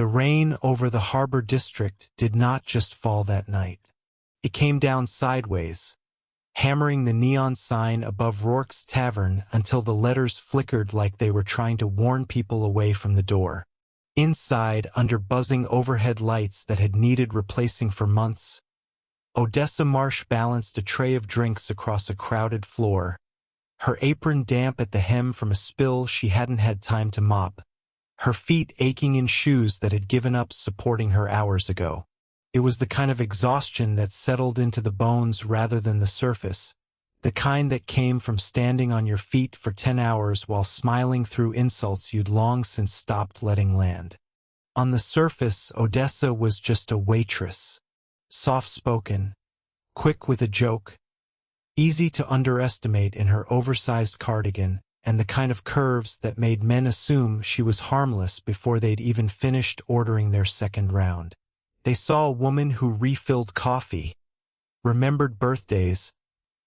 The rain over the harbor district did not just fall that night. It came down sideways, hammering the neon sign above Rourke's Tavern until the letters flickered like they were trying to warn people away from the door. Inside, under buzzing overhead lights that had needed replacing for months, Odessa Marsh balanced a tray of drinks across a crowded floor, her apron damp at the hem from a spill she hadn't had time to mop, her feet aching in shoes that had given up supporting her hours ago. It was the kind of exhaustion that settled into the bones rather than the surface, the kind that came from standing on your feet for 10 hours while smiling through insults you'd long since stopped letting land. On the surface, Odessa was just a waitress, soft-spoken, quick with a joke, easy to underestimate in her oversized cardigan, and the kind of curves that made men assume she was harmless before they'd even finished ordering their second round. They saw a woman who refilled coffee, remembered birthdays,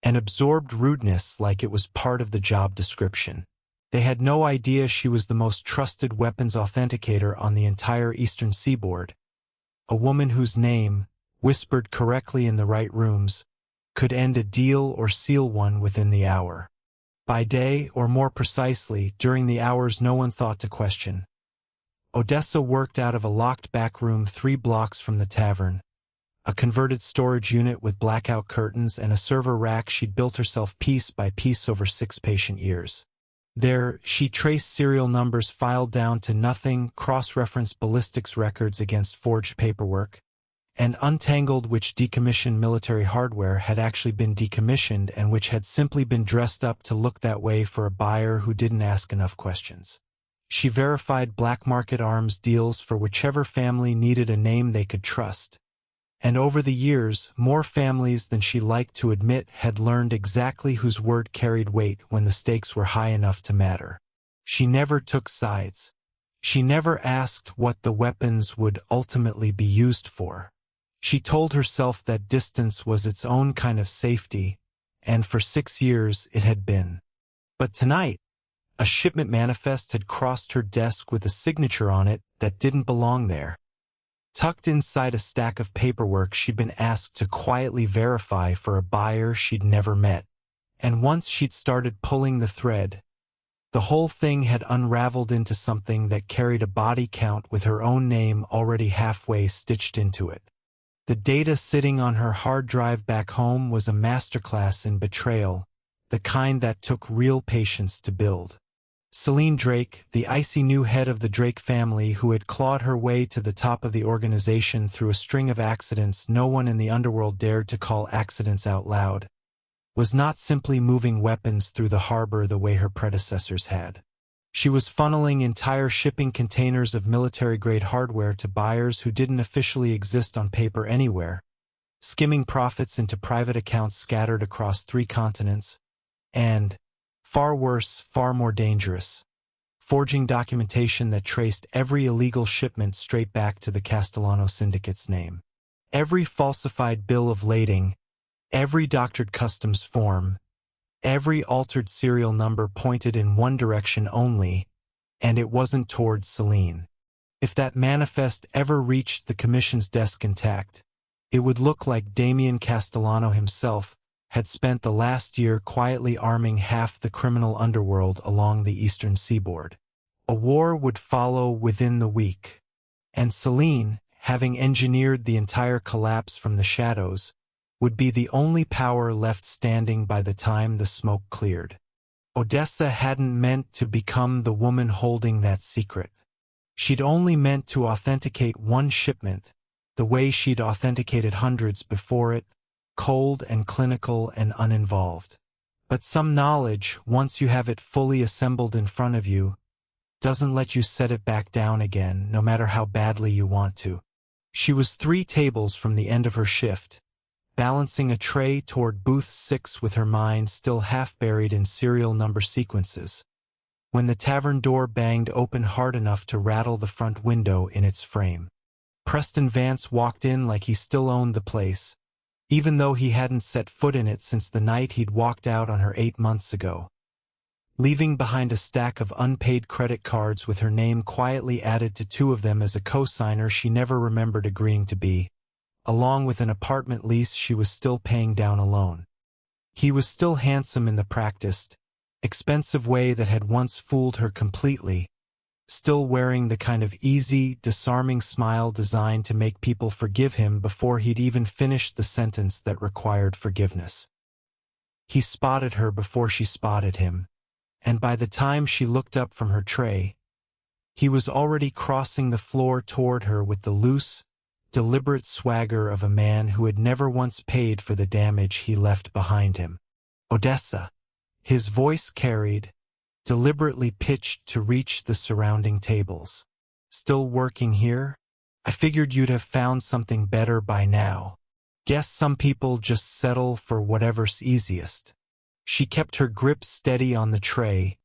and absorbed rudeness like it was part of the job description. They had no idea she was the most trusted weapons authenticator on the entire eastern seaboard, a woman whose name, whispered correctly in the right rooms, could end a deal or seal one within the hour. By day, or more precisely, during the hours no one thought to question. Odessa worked out of a locked back room 3 blocks from the tavern, a converted storage unit with blackout curtains and a server rack she'd built herself piece by piece over 6 patient years. There, she traced serial numbers filed down to nothing, cross-referenced ballistics records against forged paperwork, and untangled which decommissioned military hardware had actually been decommissioned and which had simply been dressed up to look that way for a buyer who didn't ask enough questions. She verified black market arms deals for whichever family needed a name they could trust. And over the years, more families than she liked to admit had learned exactly whose word carried weight when the stakes were high enough to matter. She never took sides. She never asked what the weapons would ultimately be used for. She told herself that distance was its own kind of safety, and for 6 years it had been. But tonight, a shipment manifest had crossed her desk with a signature on it that didn't belong there. Tucked inside a stack of paperwork she'd been asked to quietly verify for a buyer she'd never met. And once she'd started pulling the thread, the whole thing had unraveled into something that carried a body count with her own name already halfway stitched into it. The data sitting on her hard drive back home was a masterclass in betrayal, the kind that took real patience to build. Celine Drake, the icy new head of the Drake family who had clawed her way to the top of the organization through a string of accidents no one in the underworld dared to call accidents out loud, was not simply moving weapons through the harbor the way her predecessors had. She was funneling entire shipping containers of military-grade hardware to buyers who didn't officially exist on paper anywhere, skimming profits into private accounts scattered across 3 continents, and, far worse, far more dangerous, forging documentation that traced every illegal shipment straight back to the Castellano Syndicate's name. Every falsified bill of lading, every doctored customs form, every altered serial number pointed in one direction only, and it wasn't towards Celine. If that manifest ever reached the Commission's desk intact, it would look like Damien Castellano himself had spent the last year quietly arming half the criminal underworld along the eastern seaboard. A war would follow within the week, and Celine, having engineered the entire collapse from the shadows, would be the only power left standing by the time the smoke cleared. Odessa hadn't meant to become the woman holding that secret. She'd only meant to authenticate one shipment, the way she'd authenticated hundreds before it, cold and clinical and uninvolved. But some knowledge, once you have it fully assembled in front of you, doesn't let you set it back down again, no matter how badly you want to. She was 3 tables from the end of her shift, balancing a tray toward booth 6 with her mind still half buried in serial number sequences, when the tavern door banged open hard enough to rattle the front window in its frame. Preston Vance walked in like he still owned the place, even though he hadn't set foot in it since the night he'd walked out on her 8 months ago. leaving behind a stack of unpaid credit cards with her name quietly added to two of them as a co-signer she never remembered agreeing to be, along with an apartment lease she was still paying down alone. He was still handsome in the practiced, expensive way that had once fooled her completely, still wearing the kind of easy, disarming smile designed to make people forgive him before he'd even finished the sentence that required forgiveness. He spotted her before she spotted him, and by the time she looked up from her tray, he was already crossing the floor toward her with the loose, deliberate swagger of a man who had never once paid for the damage he left behind him. Odessa. His voice carried, deliberately pitched to reach the surrounding tables. Still working here? I figured you'd have found something better by now. Guess some people just settle for whatever's easiest. She kept her grip steady on the tray,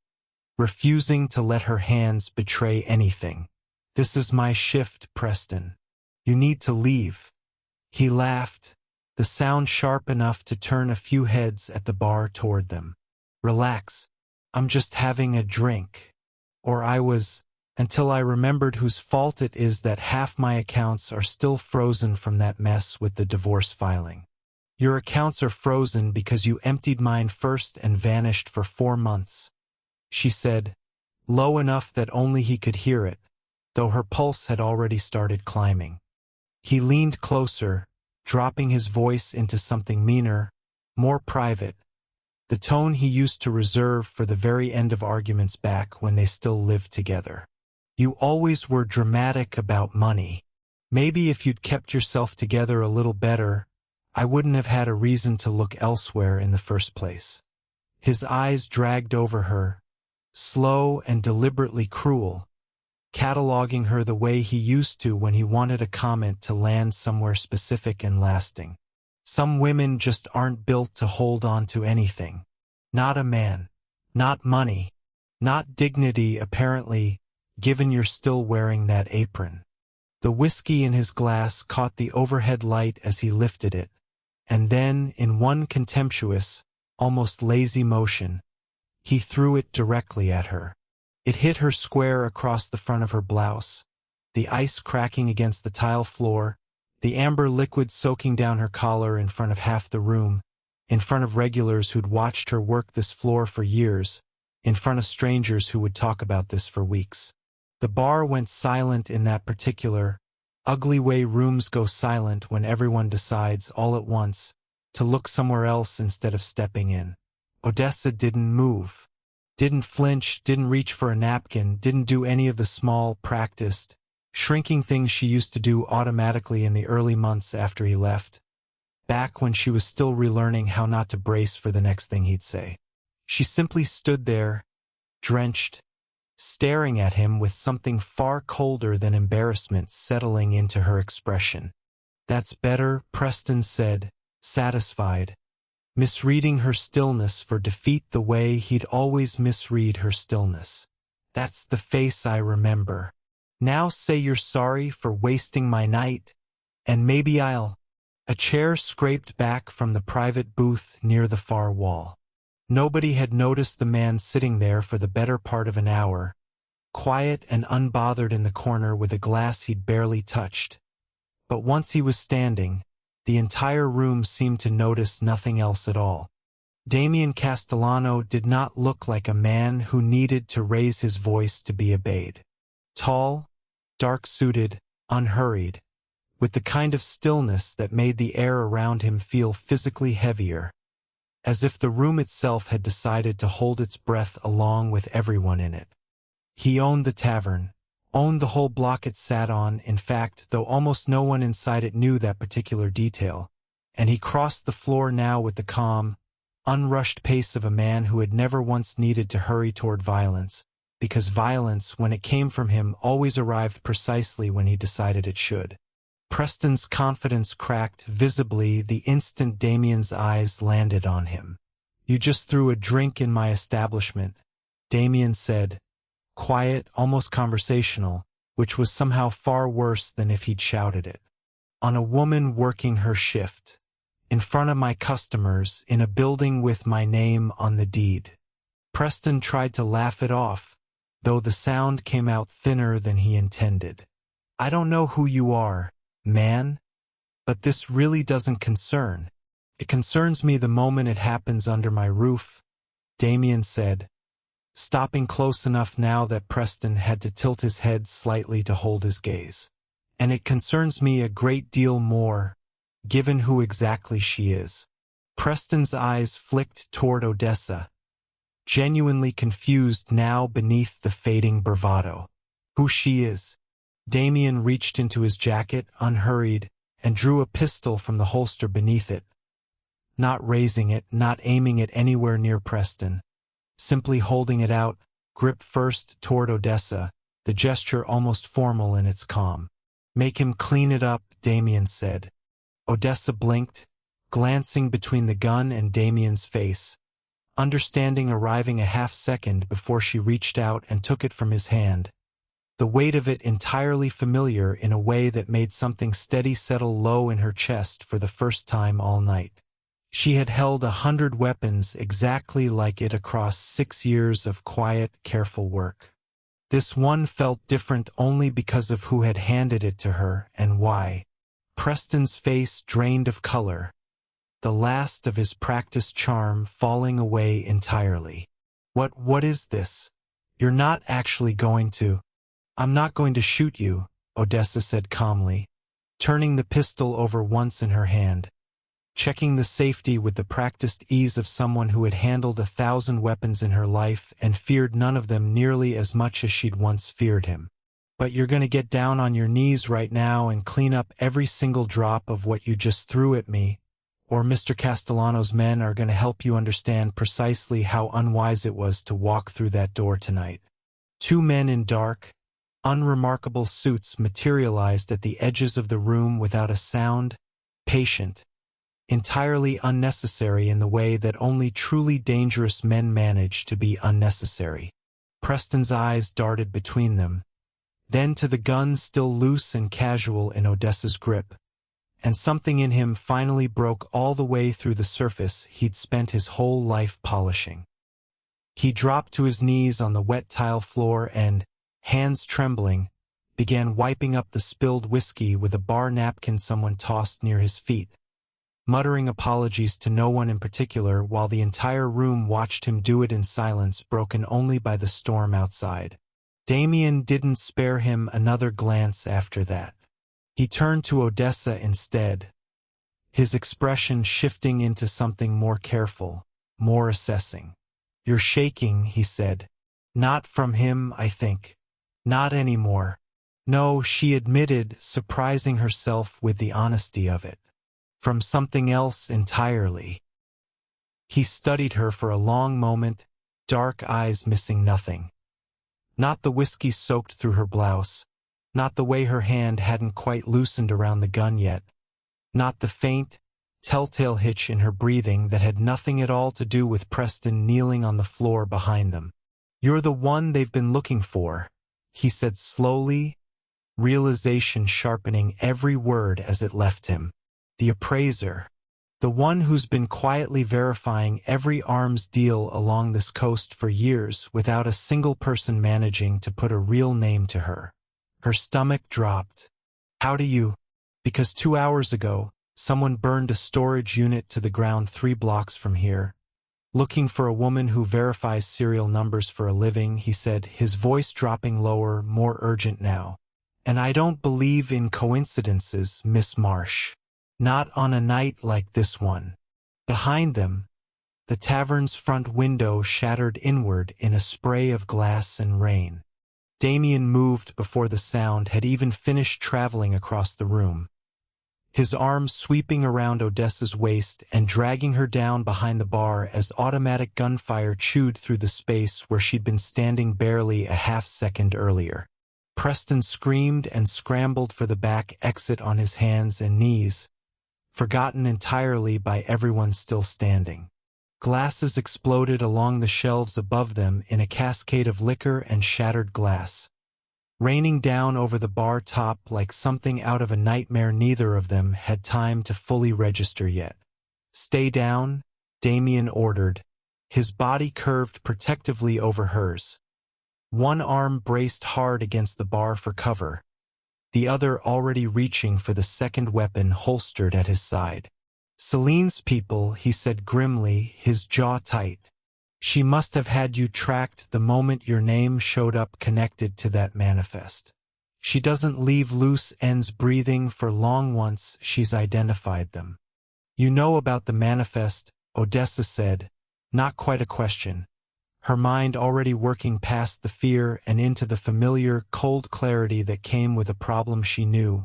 refusing to let her hands betray anything. This is my shift, Preston. You need to leave. He laughed, the sound sharp enough to turn a few heads at the bar toward them. Relax. I'm just having a drink. Or I was, until I remembered whose fault it is that half my accounts are still frozen from that mess with the divorce filing. Your accounts are frozen because you emptied mine first and vanished for 4 months, she said, low enough that only he could hear it, though her pulse had already started climbing. He leaned closer, dropping his voice into something meaner, more private, the tone he used to reserve for the very end of arguments back when they still lived together. You always were dramatic about money. Maybe if you'd kept yourself together a little better, I wouldn't have had a reason to look elsewhere in the first place. His eyes dragged over her, slow and deliberately cruel, cataloging her the way he used to when he wanted a comment to land somewhere specific and lasting. Some women just aren't built to hold on to anything. Not a man. Not money. Not dignity, apparently, given you're still wearing that apron. The whiskey in his glass caught the overhead light as he lifted it, and then, in one contemptuous, almost lazy motion, he threw it directly at her. It hit her square across the front of her blouse, the ice cracking against the tile floor, the amber liquid soaking down her collar in front of half the room, in front of regulars who'd watched her work this floor for years, in front of strangers who would talk about this for weeks. The bar went silent in that particular, ugly way rooms go silent when everyone decides all at once to look somewhere else instead of stepping in. Odessa didn't move, didn't flinch, didn't reach for a napkin, didn't do any of the small, practiced, shrinking things she used to do automatically in the early months after he left, back when she was still relearning how not to brace for the next thing he'd say. She simply stood there, drenched, staring at him with something far colder than embarrassment settling into her expression. That's better, Preston said, satisfied, misreading her stillness for defeat the way he'd always misread her stillness. That's the face I remember. Now say you're sorry for wasting my night, and maybe I'll. A chair scraped back from the private booth near the far wall. Nobody had noticed the man sitting there for the better part of an hour, quiet and unbothered in the corner with a glass he'd barely touched. But once he was standing, the entire room seemed to notice nothing else at all. Damien Castellano did not look like a man who needed to raise his voice to be obeyed. Tall, dark-suited, unhurried, with the kind of stillness that made the air around him feel physically heavier, as if the room itself had decided to hold its breath along with everyone in it. He owned the tavern, owned the whole block it sat on, in fact, though almost no one inside it knew that particular detail, and he crossed the floor now with the calm, unrushed pace of a man who had never once needed to hurry toward violence, because violence, when it came from him, always arrived precisely when he decided it should. Preston's confidence cracked visibly the instant Damien's eyes landed on him. You just threw a drink in my establishment, Damien said, quiet, almost conversational, which was somehow far worse than if he'd shouted it. On a woman working her shift, in front of my customers, in a building with my name on the deed. Preston tried to laugh it off, though the sound came out thinner than he intended. I don't know who you are, man, but this really doesn't concern. It concerns me the moment it happens under my roof, Damien said, stopping close enough now that Preston had to tilt his head slightly to hold his gaze. And it concerns me a great deal more, given who exactly she is. Preston's eyes flicked toward Odessa, genuinely confused now beneath the fading bravado. Who she is. Damien reached into his jacket, unhurried, and drew a pistol from the holster beneath it, not raising it, not aiming it anywhere near Preston, simply holding it out, grip first toward Odessa, the gesture almost formal in its calm. Make him clean it up, Damien said. Odessa blinked, glancing between the gun and Damien's face, understanding arriving a half-second before she reached out and took it from his hand, the weight of it entirely familiar in a way that made something steady settle low in her chest for the first time all night. She had held 100 weapons exactly like it across 6 years of quiet, careful work. This one felt different only because of who had handed it to her and why. Preston's face drained of color, the last of his practiced charm falling away entirely. What is this? You're not actually going to— I'm not going to shoot you, Odessa said calmly, turning the pistol over once in her hand, checking the safety with the practiced ease of someone who had handled 1,000 weapons in her life and feared none of them nearly as much as she'd once feared him. But you're going to get down on your knees right now and clean up every single drop of what you just threw at me, or Mr. Castellano's men are going to help you understand precisely how unwise it was to walk through that door tonight. 2 men in dark, unremarkable suits materialized at the edges of the room without a sound, patient, entirely unnecessary in the way that only truly dangerous men manage to be unnecessary. Preston's eyes darted between them, then to the gun still loose and casual in Odessa's grip, and something in him finally broke all the way through the surface he'd spent his whole life polishing. He dropped to his knees on the wet tile floor and, hands trembling, began wiping up the spilled whiskey with a bar napkin someone tossed near his feet, muttering apologies to no one in particular while the entire room watched him do it in silence broken only by the storm outside. Damien didn't spare him another glance after that. He turned to Odessa instead, his expression shifting into something more careful, more assessing. You're shaking, he said. Not from him, I think. Not anymore. No, she admitted, surprising herself with the honesty of it. From something else entirely. He studied her for a long moment, dark eyes missing nothing. Not the whiskey soaked through her blouse, not the way her hand hadn't quite loosened around the gun yet, not the faint, telltale hitch in her breathing that had nothing at all to do with Preston kneeling on the floor behind them. You're the one they've been looking for, he said slowly, realization sharpening every word as it left him. The appraiser. The one who's been quietly verifying every arms deal along this coast for years without a single person managing to put a real name to her. Her stomach dropped. How do you? Because 2 hours ago, someone burned a storage unit to the ground 3 blocks from here. Looking for a woman who verifies serial numbers for a living, he said, his voice dropping lower, more urgent now. And I don't believe in coincidences, Miss Marsh. Not on a night like this one. Behind them, the tavern's front window shattered inward in a spray of glass and rain. Damien moved before the sound had even finished traveling across the room, his arms sweeping around Odessa's waist and dragging her down behind the bar as automatic gunfire chewed through the space where she'd been standing barely a half-second earlier. Preston screamed and scrambled for the back exit on his hands and knees, forgotten entirely by everyone still standing. Glasses exploded along the shelves above them in a cascade of liquor and shattered glass, raining down over the bar top like something out of a nightmare neither of them had time to fully register yet. Stay down, Damien ordered, his body curved protectively over hers. One arm braced hard against the bar for cover, the other already reaching for the second weapon holstered at his side. "Celine's people," he said grimly, his jaw tight. "She must have had you tracked the moment your name showed up connected to that manifest. She doesn't leave loose ends breathing for long once she's identified them." "You know about the manifest," Odessa said, not quite a question, her mind already working past the fear and into the familiar, cold clarity that came with a problem she knew,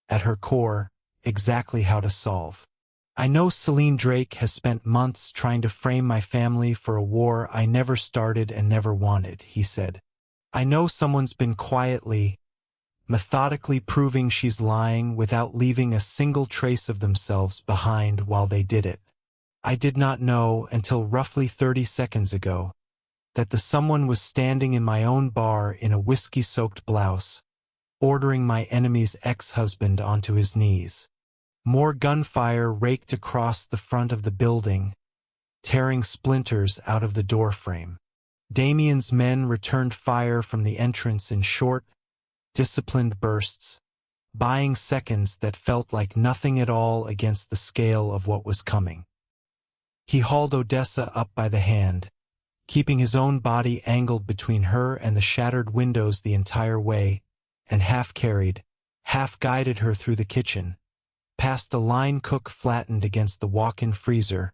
at her core, exactly how to solve. "I know Celine Drake has spent months trying to frame my family for a war I never started and never wanted," he said. "I know someone's been quietly, methodically proving she's lying without leaving a single trace of themselves behind while they did it. I did not know until roughly 30 seconds ago that the someone was standing in my own bar in a whiskey-soaked blouse, ordering my enemy's ex-husband onto his knees." More gunfire raked across the front of the building, tearing splinters out of the doorframe. Damien's men returned fire from the entrance in short, disciplined bursts, buying seconds that felt like nothing at all against the scale of what was coming. He hauled Odessa up by the hand, keeping his own body angled between her and the shattered windows the entire way, and half-carried, half-guided her through the kitchen, past a line cook flattened against the walk-in freezer,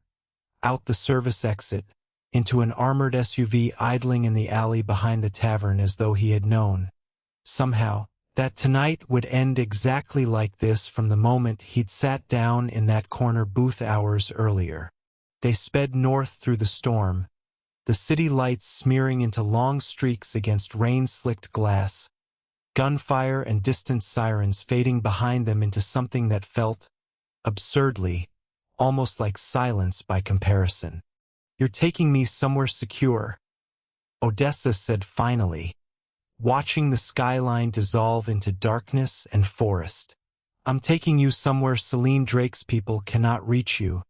out the service exit, into an armored SUV idling in the alley behind the tavern as though he had known, somehow, that tonight would end exactly like this from the moment he'd sat down in that corner booth hours earlier. They sped north through the storm, the city lights smearing into long streaks against rain-slicked glass, gunfire and distant sirens fading behind them into something that felt, absurdly, almost like silence by comparison. "You're taking me somewhere secure," Odessa said finally, watching the skyline dissolve into darkness and forest. "I'm taking you somewhere Celine Drake's people cannot reach you,"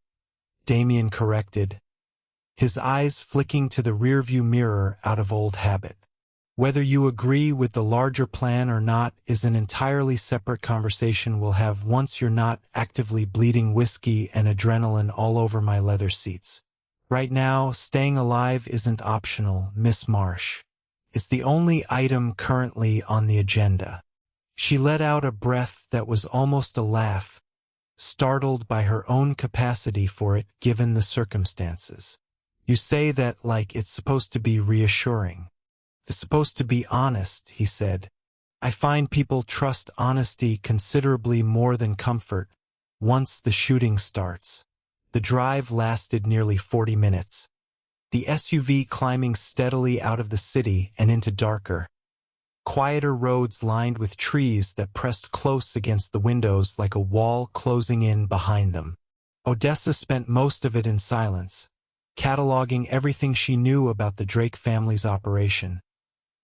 Damien corrected, his eyes flicking to the rearview mirror out of old habit. "Whether you agree with the larger plan or not is an entirely separate conversation we'll have once you're not actively bleeding whiskey and adrenaline all over my leather seats. Right now, staying alive isn't optional, Miss Marsh. It's the only item currently on the agenda." She let out a breath that was almost a laugh, startled by her own capacity for it given the circumstances. "You say that like it's supposed to be reassuring. It's supposed to be honest," he said. "I find people trust honesty considerably more than comfort once the shooting starts." The drive lasted nearly 40 minutes, the SUV climbing steadily out of the city and into darker, quieter roads lined with trees that pressed close against the windows like a wall closing in behind them. Odessa spent most of it in silence, cataloging everything she knew about the Drake family's operation,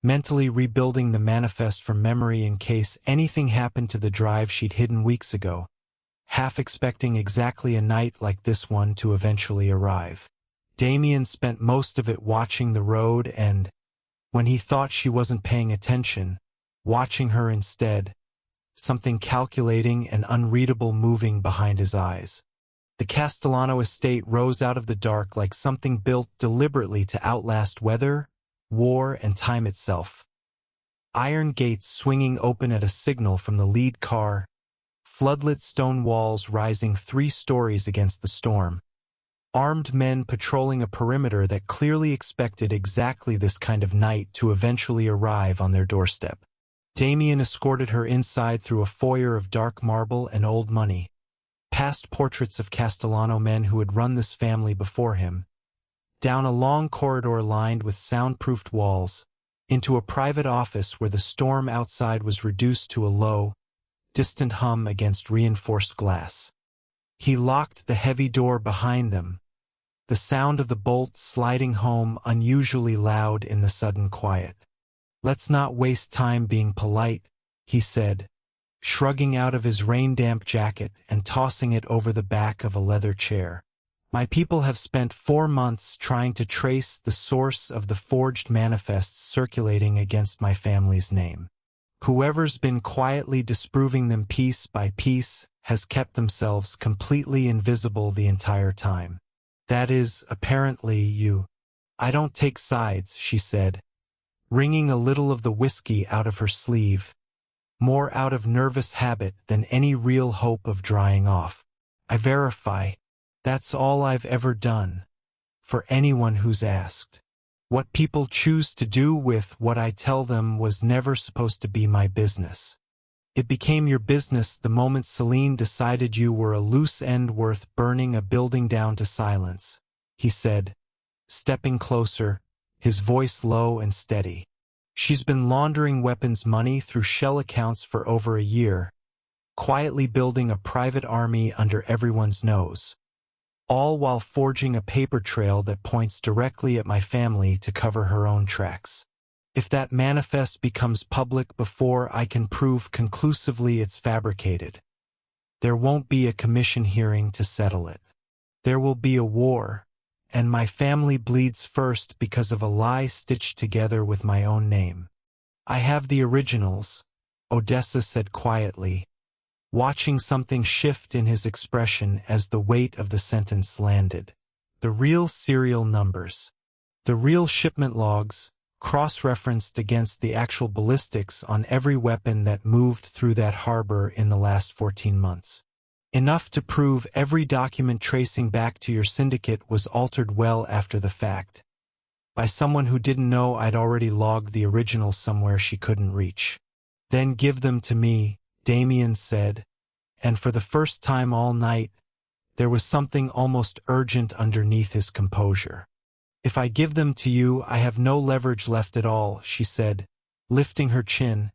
mentally rebuilding the manifest from memory in case anything happened to the drive she'd hidden weeks ago, half expecting exactly a night like this one to eventually arrive. Damien spent most of it watching the road and, when he thought she wasn't paying attention, watching her instead, something calculating and unreadable moving behind his eyes. The Castellano estate rose out of the dark like something built deliberately to outlast weather, war, and time itself. Iron gates swinging open at a signal from the lead car, floodlit stone walls rising 3 stories against the storm. Armed men patrolling a perimeter that clearly expected exactly this kind of night to eventually arrive on their doorstep. Damien escorted her inside through a foyer of dark marble and old money, past portraits of Castellano men who had run this family before him, down a long corridor lined with soundproofed walls, into a private office where the storm outside was reduced to a low, distant hum against reinforced glass. He locked the heavy door behind them, the sound of the bolt sliding home unusually loud in the sudden quiet. "Let's not waste time being polite," he said, shrugging out of his rain-damp jacket and tossing it over the back of a leather chair. My people have spent 4 months trying to trace the source of the forged manifests circulating against my family's name. Whoever's been quietly disproving them piece by piece has kept themselves completely invisible the entire time. That is, apparently, you. I don't take sides, she said, wringing a little of the whiskey out of her sleeve, more out of nervous habit than any real hope of drying off. I verify. That's all I've ever done. For anyone who's asked. What people choose to do with what I tell them was never supposed to be my business. It became your business the moment Celine decided you were a loose end worth burning a building down to silence, he said, stepping closer, his voice low and steady. She's been laundering weapons money through shell accounts for over a year, quietly building a private army under everyone's nose. All while forging a paper trail that points directly at my family to cover her own tracks. If that manifest becomes public before I can prove conclusively it's fabricated, there won't be a commission hearing to settle it. There will be a war, and my family bleeds first because of a lie stitched together with my own name. I have the originals, Odessa said quietly, watching something shift in his expression as the weight of the sentence landed. The real serial numbers. The real shipment logs, cross-referenced against the actual ballistics on every weapon that moved through that harbor in the last 14 months. Enough to prove every document tracing back to your syndicate was altered well after the fact, by someone who didn't know I'd already logged the originals somewhere she couldn't reach. Then give them to me, Damien said, and for the first time all night, there was something almost urgent underneath his composure. If I give them to you, I have no leverage left at all, she said, lifting her chin,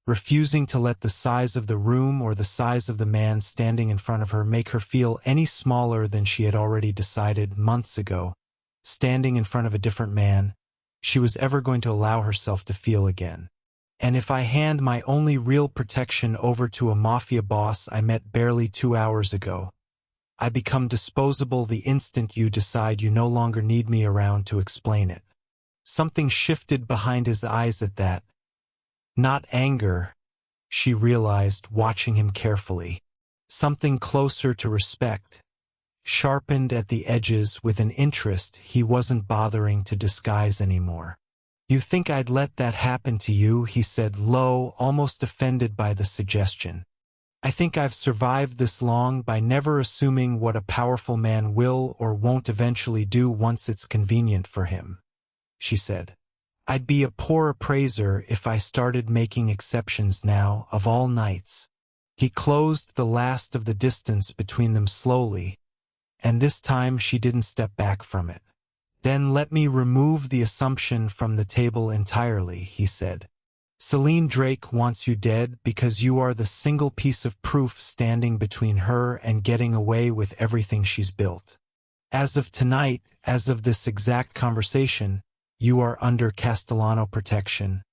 refusing to let the size of the room or the size of the man standing in front of her make her feel any smaller than she had already decided months ago, standing in front of a different man, she was ever going to allow herself to feel again. And if I hand my only real protection over to a mafia boss I met barely 2 hours ago, I become disposable the instant you decide you no longer need me around to explain it. Something shifted behind his eyes at that. Not anger, she realized, watching him carefully. Something closer to respect, sharpened at the edges with an interest he wasn't bothering to disguise anymore. You think I'd let that happen to you, he said low, almost offended by the suggestion. I think I've survived this long by never assuming what a powerful man will or won't eventually do once it's convenient for him, she said. I'd be a poor appraiser if I started making exceptions now, of all nights. He closed the last of the distance between them slowly, and this time she didn't step back from it. Then let me remove the assumption from the table entirely, he said. Celine Drake wants you dead because you are the single piece of proof standing between her and getting away with everything she's built. As of tonight, as of this exact conversation, you are under Castellano protection,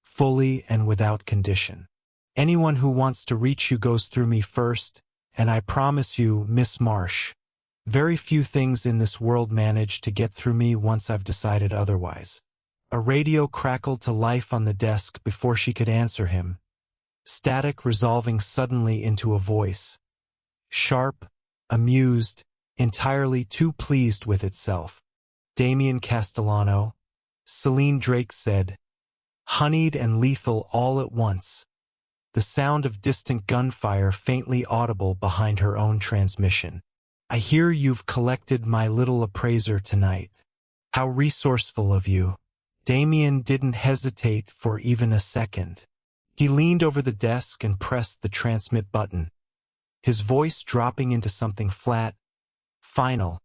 fully and without condition. Anyone who wants to reach you goes through me first, and I promise you, Miss Marsh, very few things in this world manage to get through me once I've decided otherwise. A radio crackled to life on the desk before she could answer him, static resolving suddenly into a voice. Sharp, amused, entirely too pleased with itself. Damien Castellano, Celine Drake said, honeyed and lethal all at once. The sound of distant gunfire faintly audible behind her own transmission. I hear you've collected my little appraiser tonight. How resourceful of you. Damien didn't hesitate for even a second. He leaned over the desk and pressed the transmit button, his voice dropping into something flat, final,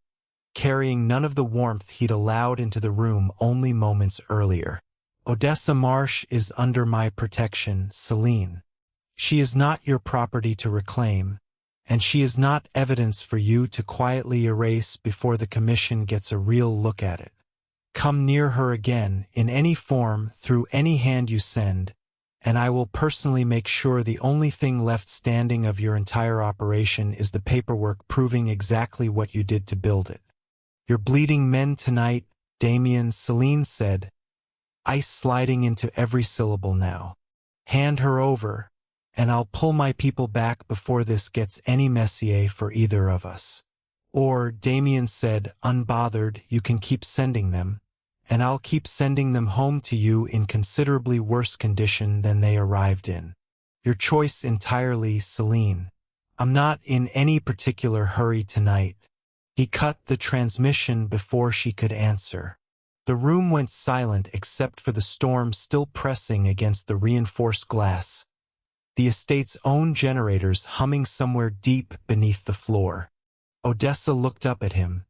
carrying none of the warmth he'd allowed into the room only moments earlier. Odessa Marsh is under my protection, Celine. She is not your property to reclaim, and she is not evidence for you to quietly erase before the commission gets a real look at it. Come near her again, in any form, through any hand you send, and I will personally make sure the only thing left standing of your entire operation is the paperwork proving exactly what you did to build it. "You're bleeding men tonight, Damien," Celine said, ice sliding into every syllable now. "Hand her over, and I'll pull my people back before this gets any messier for either of us." "Or," Damien said, unbothered, "you can keep sending them, and I'll keep sending them home to you in considerably worse condition than they arrived in. Your choice entirely, Celine. I'm not in any particular hurry tonight." He cut the transmission before she could answer. The room went silent except for the storm still pressing against the reinforced glass, the estate's own generators humming somewhere deep beneath the floor. Odessa looked up at him,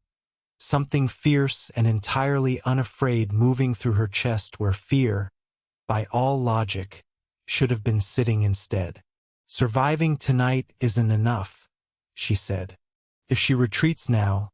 something fierce and entirely unafraid moving through her chest where fear, by all logic, should have been sitting instead. "Surviving tonight isn't enough," she said. "If she retreats now,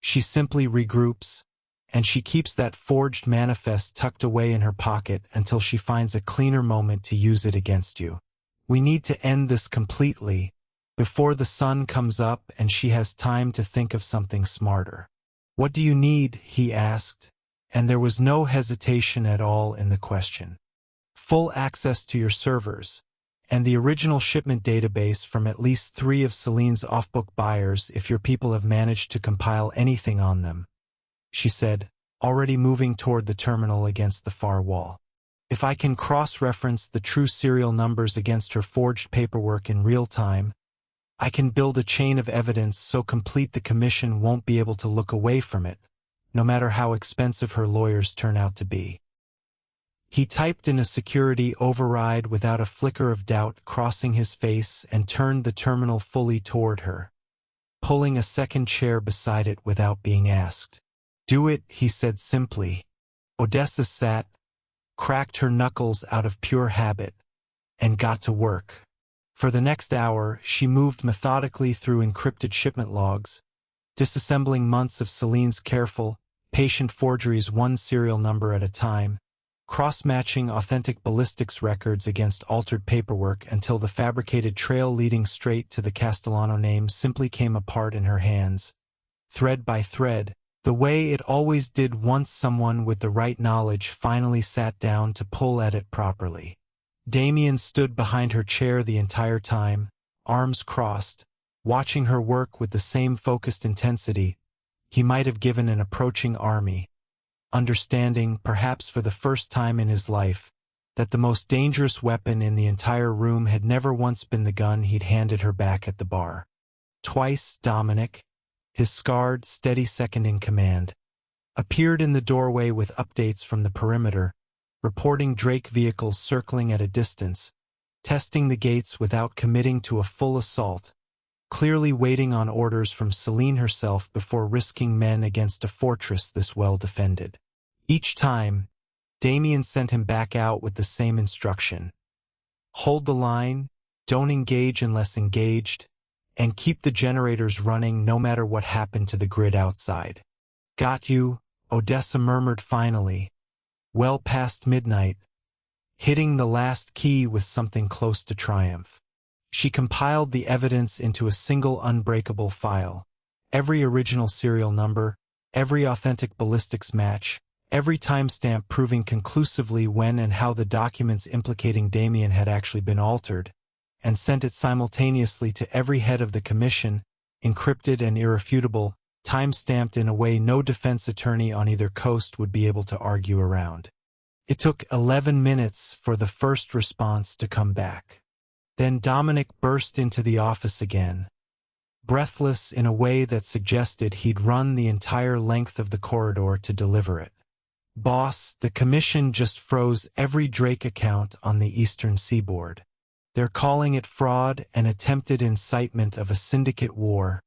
she simply regroups, and she keeps that forged manifest tucked away in her pocket until she finds a cleaner moment to use it against you. We need to end this completely, before the sun comes up and she has time to think of something smarter." "What do you need?" he asked, and there was no hesitation at all in the question. "Full access to your servers, and the original shipment database from at least 3 of Celine's off-book buyers if your people have managed to compile anything on them," she said, already moving toward the terminal against the far wall. "If I can cross-reference the true serial numbers against her forged paperwork in real time, I can build a chain of evidence so complete the commission won't be able to look away from it, no matter how expensive her lawyers turn out to be." He typed in a security override without a flicker of doubt crossing his face and turned the terminal fully toward her, pulling a second chair beside it without being asked. "Do it," he said simply. Odessa sat, cracked her knuckles out of pure habit, and got to work. For the next hour, she moved methodically through encrypted shipment logs, disassembling months of Celine's careful, patient forgeries one serial number at a time, cross-matching authentic ballistics records against altered paperwork until the fabricated trail leading straight to the Castellano name simply came apart in her hands, thread by thread, the way it always did once someone with the right knowledge finally sat down to pull at it properly. Damien stood behind her chair the entire time, arms crossed, watching her work with the same focused intensity he might have given an approaching army, understanding, perhaps for the first time in his life, that the most dangerous weapon in the entire room had never once been the gun he'd handed her back at the bar. Twice Dominic, his scarred, steady second in command, appeared in the doorway with updates from the perimeter, reporting Drake vehicles circling at a distance, testing the gates without committing to a full assault, clearly waiting on orders from Celine herself before risking men against a fortress this well defended. Each time, Damien sent him back out with the same instruction. Hold the line, don't engage unless engaged, and keep the generators running no matter what happened to the grid outside. "Got you," Odessa murmured finally, well past midnight, hitting the last key with something close to triumph. She compiled the evidence into a single unbreakable file. Every original serial number, every authentic ballistics match, every timestamp proving conclusively when and how the documents implicating Damien had actually been altered, and sent it simultaneously to every head of the commission, encrypted and irrefutable, time-stamped in a way no defense attorney on either coast would be able to argue around. It took 11 minutes for the first response to come back. Then Dominic burst into the office again, breathless in a way that suggested he'd run the entire length of the corridor to deliver it. "Boss, the commission just froze every Drake account on the eastern seaboard. They're calling it fraud and attempted incitement of a syndicate war,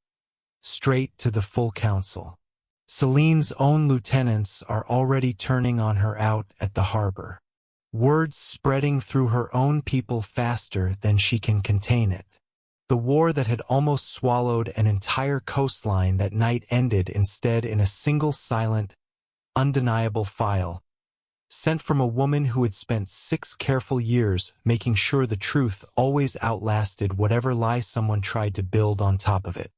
straight to the full council. Celine's own lieutenants are already turning on her out at the harbor. Words spreading through her own people faster than she can contain it. The war that had almost swallowed an entire coastline that night ended instead in a single silent, undeniable file, sent from a woman who had spent 6 careful years making sure the truth always outlasted whatever lie someone tried to build on top of it.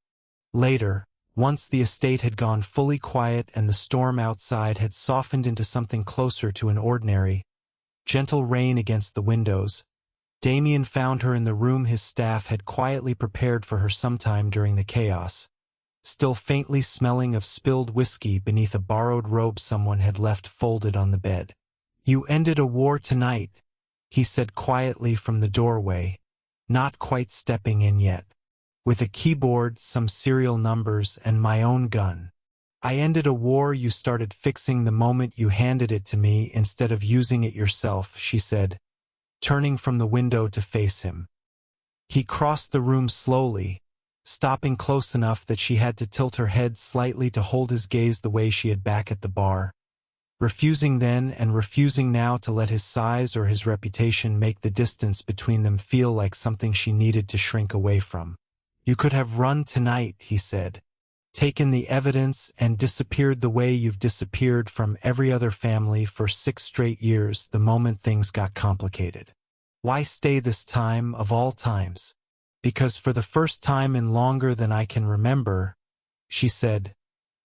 Later, Once the estate had gone fully quiet and the storm outside had softened into something closer to an ordinary, gentle rain against the windows, Damien found her in the room his staff had quietly prepared for her sometime during the chaos, still faintly smelling of spilled whiskey beneath a borrowed robe someone had left folded on the bed. "You ended a war tonight," he said quietly from the doorway, not quite stepping in yet. "With a keyboard, some serial numbers, and my own gun. I ended a war you started fixing the moment you handed it to me instead of using it yourself," she said, turning from the window to face him. He crossed the room slowly, stopping close enough that she had to tilt her head slightly to hold his gaze the way she had back at the bar, refusing then and refusing now to let his size or his reputation make the distance between them feel like something she needed to shrink away from. "You could have run tonight," he said, "taken the evidence and disappeared the way you've disappeared from every other family for 6 straight years the moment things got complicated. Why stay this time of all times?" "Because for the first time in longer than I can remember," she said,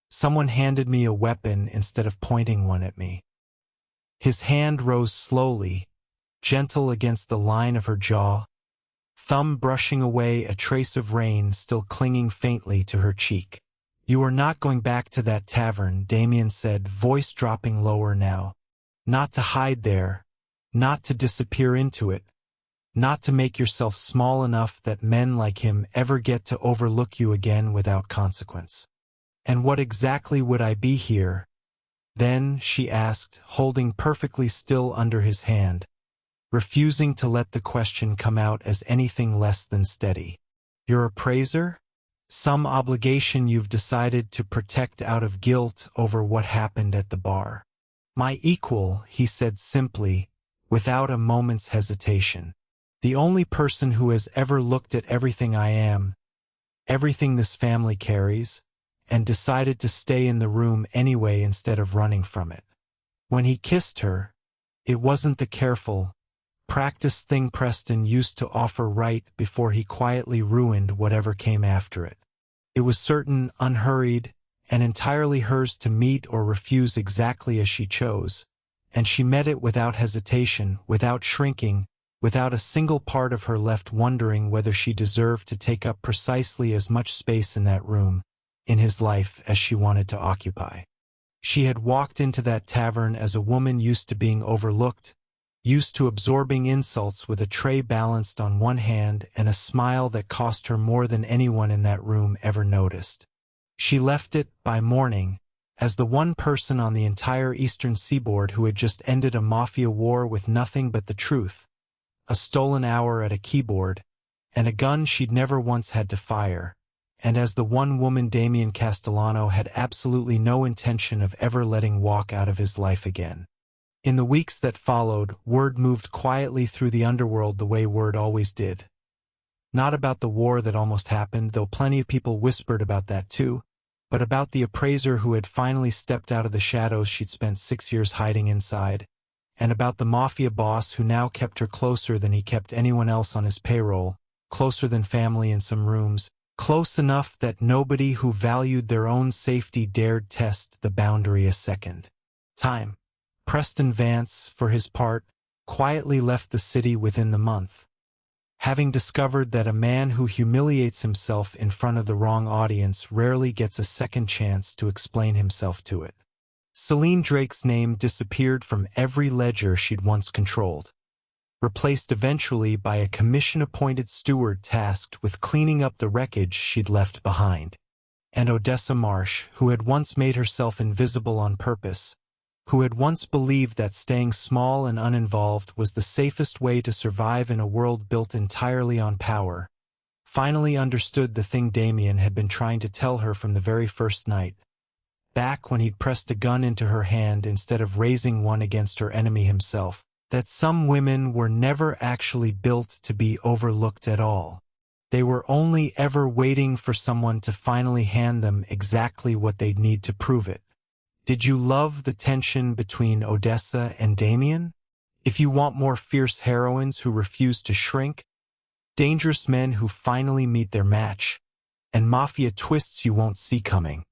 "someone handed me a weapon instead of pointing one at me." His hand rose slowly, gentle against the line of her jaw, thumb brushing away a trace of rain still clinging faintly to her cheek. "You are not going back to that tavern," Damien said, voice dropping lower now. "Not to hide there, not to disappear into it, not to make yourself small enough that men like him ever get to overlook you again without consequence." "And what exactly would I be here then?" she asked, holding perfectly still under his hand, refusing to let the question come out as anything less than steady. "Your appraiser? Some obligation you've decided to protect out of guilt over what happened at the bar." "My equal," he said simply, without a moment's hesitation. "The only person who has ever looked at everything I am, everything this family carries, and decided to stay in the room anyway instead of running from it." When he kissed her, it wasn't the careful, practiced thing Preston used to offer right before he quietly ruined whatever came after it. It was certain, unhurried, and entirely hers to meet or refuse exactly as she chose, and she met it without hesitation, without shrinking, without a single part of her left wondering whether she deserved to take up precisely as much space in that room, in his life, as she wanted to occupy. She had walked into that tavern as a woman used to being overlooked, used to absorbing insults with a tray balanced on one hand and a smile that cost her more than anyone in that room ever noticed. She left it, by morning, as the one person on the entire eastern seaboard who had just ended a mafia war with nothing but the truth, a stolen hour at a keyboard, and a gun she'd never once had to fire, and as the one woman Damien Castellano had absolutely no intention of ever letting walk out of his life again. In the weeks that followed, word moved quietly through the underworld the way word always did. Not about the war that almost happened, though plenty of people whispered about that too, but about the appraiser who had finally stepped out of the shadows she'd spent 6 years hiding inside, and about the Mafia Boss who now kept her closer than he kept anyone else on his payroll, closer than family in some rooms, close enough that nobody who valued their own safety dared test the boundary a second time. Preston Vance, for his part, quietly left the city within the month, having discovered that a man who humiliates himself in front of the wrong audience rarely gets a second chance to explain himself to it. Celine Drake's name disappeared from every ledger she'd once controlled, replaced eventually by a commission-appointed steward tasked with cleaning up the wreckage she'd left behind. And Odessa Marsh, who had once made herself invisible on purpose, who had once believed that staying small and uninvolved was the safest way to survive in a world built entirely on power, finally understood the thing Damien had been trying to tell her from the very first night, back when he'd pressed a gun into her hand instead of raising one against her enemy himself, that some women were never actually built to be overlooked at all. They were only ever waiting for someone to finally hand them exactly what they'd need to prove it. Did you love the tension between Odessa and Damien? If you want more fierce heroines who refuse to shrink, dangerous men who finally meet their match, and mafia twists you won't see coming.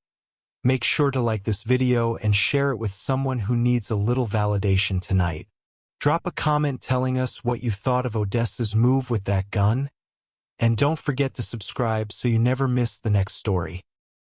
Make sure to like this video and share it with someone who needs a little validation tonight. Drop a comment telling us what you thought of Odessa's move with that gun, and don't forget to subscribe so you never miss the next story.